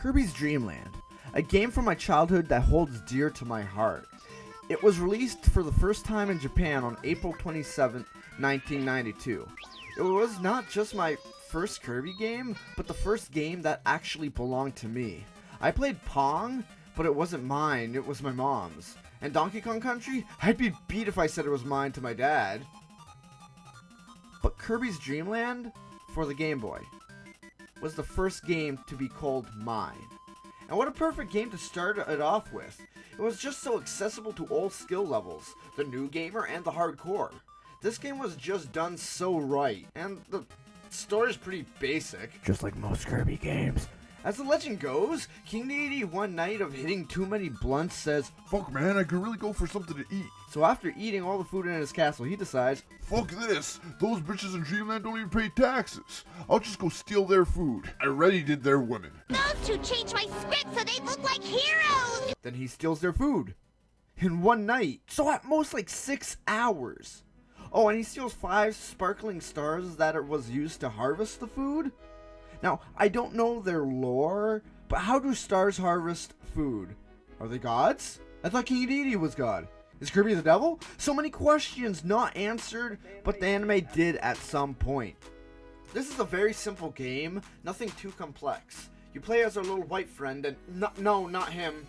Kirby's Dream Land, a game from my childhood that holds dear to my heart. It was released for the first time in Japan on April 27, 1992. It was not just my first Kirby game, but the first game that actually belonged to me. I played Pong, but it wasn't mine, it was my mom's. And Donkey Kong Country? I'd be beat if I said it was mine to my dad. But Kirby's Dream Land, for the Game Boy, was the first game to be called mine. And what a perfect game to start it off with. It was just so accessible to all skill levels, the new gamer and the hardcore. This game was just done so right, and the story's pretty basic, just like most Kirby games. As the legend goes, King Dedede one night of hitting too many blunts says, "Fuck man, I could really go for something to eat." So after eating all the food in his castle, he decides, "Fuck this, those bitches in Dreamland don't even pay taxes. I'll just go steal their food. I already did their women." Those two changed my script so they look like heroes! Then he steals their food. In one night. So at most like 6 hours. Oh, and he steals 5 sparkling stars that it was used to harvest the food? Now, I don't know their lore, but how do stars harvest food? Are they gods? I thought King Dedede was god. Is Kirby the devil? So many questions not answered, but the anime did at some point. This is a very simple game, nothing too complex. You play as our little white friend and no, not him,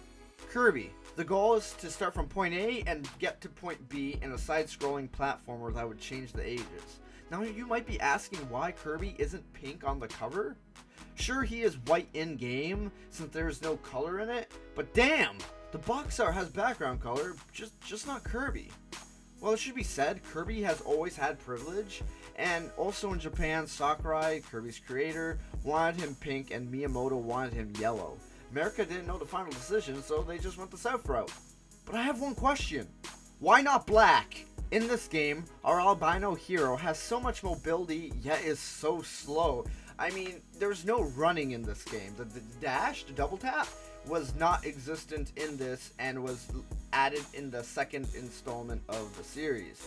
Kirby. The goal is to start from point A and get to point B in a side-scrolling platformer that would change the ages. Now you might be asking why Kirby isn't pink on the cover. Sure, he is white in-game since there's no color in it, but damn, the box art has background color, just not Kirby. Well, it should be said, Kirby has always had privilege, and also in Japan, Sakurai, Kirby's creator, wanted him pink and Miyamoto wanted him yellow. America didn't know the final decision, so they just went the south route. But I have one question. Why not black? In this game, our albino hero has so much mobility, yet is so slow. I mean, there's no running in this game. The dash, the double tap, was not existent in this and was added in the second installment of the series.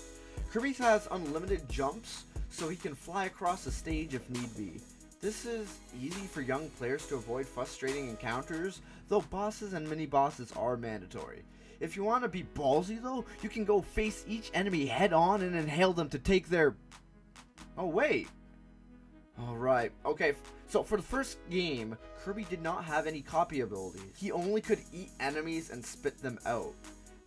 Kirby has unlimited jumps, so he can fly across the stage if need be. This is easy for young players to avoid frustrating encounters, though bosses and mini-bosses are mandatory. If you want to be ballsy though, you can go face each enemy head on and inhale them to take their... Oh wait. Alright, okay, so for the first game, Kirby did not have any copy abilities. He only could eat enemies and spit them out.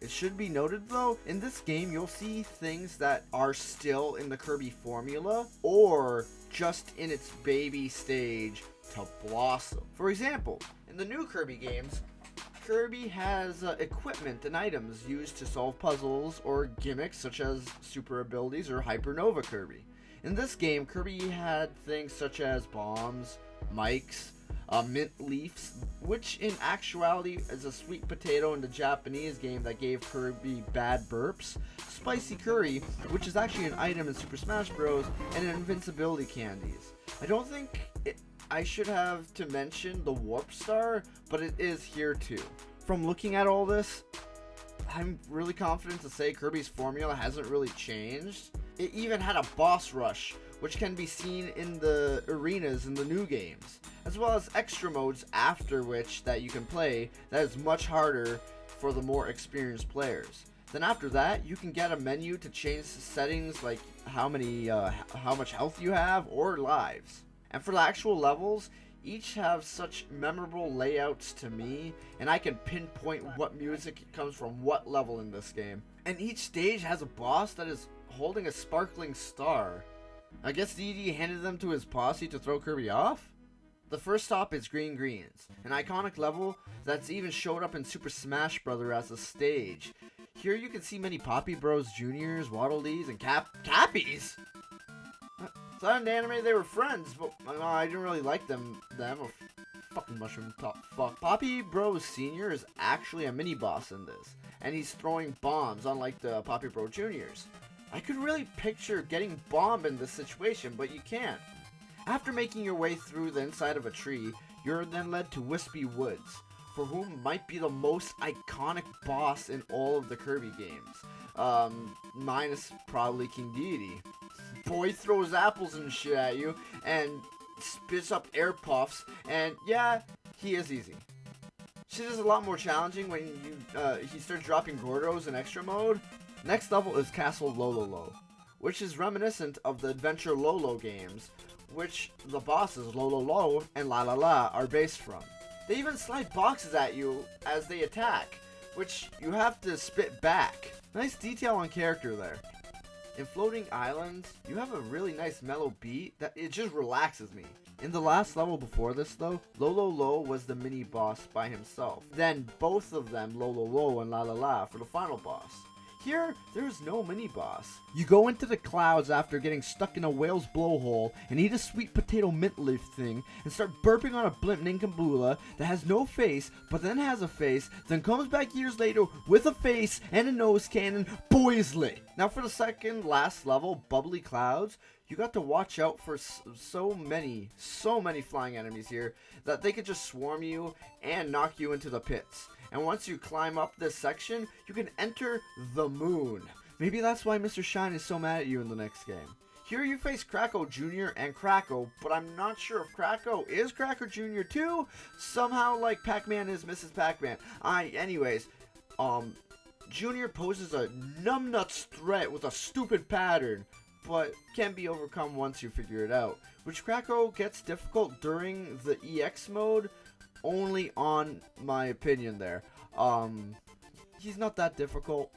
It should be noted though, in this game you'll see things that are still in the Kirby formula, or just in its baby stage to blossom. For example, in the new Kirby games, Kirby has equipment and items used to solve puzzles or gimmicks such as super abilities or Hypernova Kirby. In this game, Kirby had things such as bombs, mics, mint leaves, which in actuality is a sweet potato in the Japanese game that gave Kirby bad burps, spicy curry, which is actually an item in Super Smash Bros, and invincibility candies. I don't think I should have to mention the Warp Star, but it is here too. From looking at all this, I'm really confident to say Kirby's formula hasn't really changed. It even had a boss rush, which can be seen in the arenas in the new games, as well as extra modes after which that you can play that is much harder for the more experienced players. Then after that, you can get a menu to change the settings like how much health you have or lives. And for the actual levels, each have such memorable layouts to me, and I can pinpoint what music comes from what level in this game. And each stage has a boss that is holding a sparkling star. I guess Dedede handed them to his posse to throw Kirby off? The first stop is Green Greens, an iconic level that's even showed up in Super Smash Bros. As a stage. Here you can see many Poppy Bros Juniors, Waddle Dees, and Cappies! Thought in the anime they were friends, but I didn't really like them. Or fucking mushroom fuck. Poppy Bros Senior is actually a mini boss in this, and he's throwing bombs, unlike the Poppy Bros Juniors. I could really picture getting bombed in this situation, but you can't. After making your way through the inside of a tree, you're then led to Wispy Woods, for whom might be the most iconic boss in all of the Kirby games. Minus probably King Dedede. Boy throws apples and shit at you, and spits up air puffs, and yeah, he is easy. Shit is a lot more challenging when he starts dropping Gordos in extra mode. Next level is Castle Lololo, which is reminiscent of the Adventure Lolo games, which the bosses Lololo and La La La are based from. They even slide boxes at you as they attack, which you have to spit back. Nice detail on character there. In Floating Islands, you have a really nice mellow beat that it just relaxes me. In the last level before this though, Lololo was the mini boss by himself. Then both of them, Lololo and La La La, for the final boss. Here, there's no mini-boss. You go into the clouds after getting stuck in a whale's blowhole and eat a sweet potato mint leaf thing and start burping on a blimp Ninkambula that has no face but then has a face, then comes back years later with a face and a nose cannon, boys lit. Now for the second last level, Bubbly Clouds, you got to watch out for so many flying enemies here that they could just swarm you and knock you into the pits. And once you climb up this section, you can enter the moon. Maybe that's why Mr. Shine is so mad at you in the next game. Here you face Kracko Jr. and Kracko, but I'm not sure if Kracko is Kracko Jr. too. Somehow like Pac-Man is Mrs. Pac-Man. Anyways, Jr. poses a numbnuts threat with a stupid pattern, but can be overcome once you figure it out. Which Kracko gets difficult during the EX mode, only on my opinion there. He's not that difficult,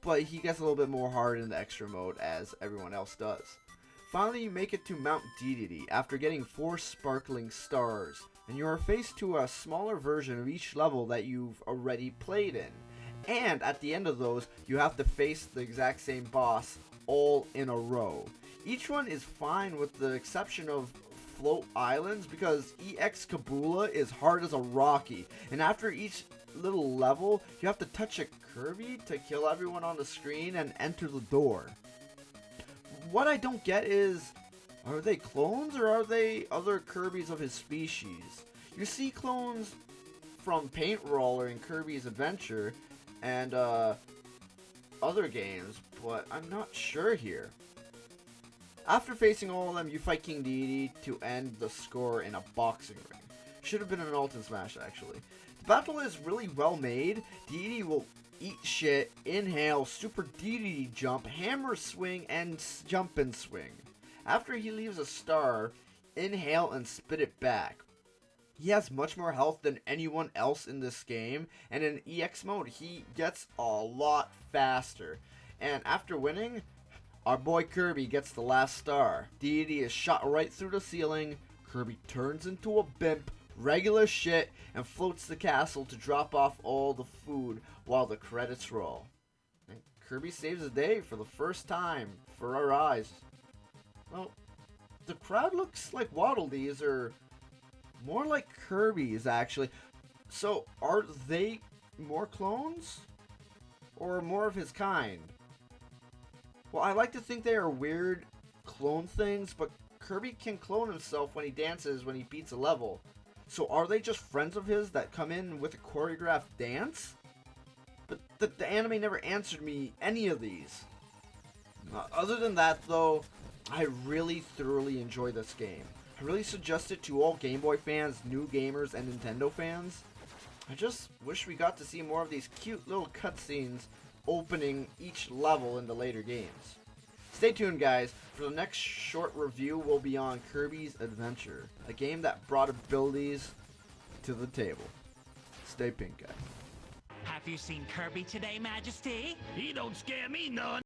but he gets a little bit more hard in the extra mode as everyone else does. Finally, you make it to Mount Dedede after getting 4 sparkling stars, and you are faced to a smaller version of each level that you've already played in. And at the end of those, you have to face the exact same boss all in a row. Each one is fine with the exception of Float Islands because EX Kabula is hard as a Rocky, and after each little level you have to touch a Kirby to kill everyone on the screen and enter the door. What I don't get is, are they clones or are they other Kirbys of his species? You see clones from Paint Roller in Kirby's Adventure and other games, but I'm not sure here. After facing all of them, you fight King Dedede to end the score in a boxing ring. Should have been an Ultimate Smash, actually. The battle is really well made. Dedede will eat shit, inhale, super Dedede jump, hammer swing, and jump and swing. After he leaves a star, inhale and spit it back. He has much more health than anyone else in this game, and in EX mode, he gets a lot faster. And after winning, our boy Kirby gets the last star. Dedede is shot right through the ceiling. Kirby turns into a bimp, regular shit, and floats the castle to drop off all the food while the credits roll. And Kirby saves the day for the first time for our eyes. Well, the crowd looks like Waddle Dees, or more like Kirby's actually. So are they more clones? Or more of his kind? Well, I like to think they are weird clone things, but Kirby can clone himself when he dances when he beats a level. So are they just friends of his that come in with a choreographed dance? But the anime never answered me any of these. Other than that though, I really thoroughly enjoy this game. I really suggest it to all Game Boy fans, new gamers, and Nintendo fans. I just wish we got to see more of these cute little cutscenes opening each level in the later games. Stay tuned guys, for the next short review will be on Kirby's Adventure, a game that brought abilities to the table. Stay pink guys. Have you seen Kirby today, Majesty? He don't scare me none.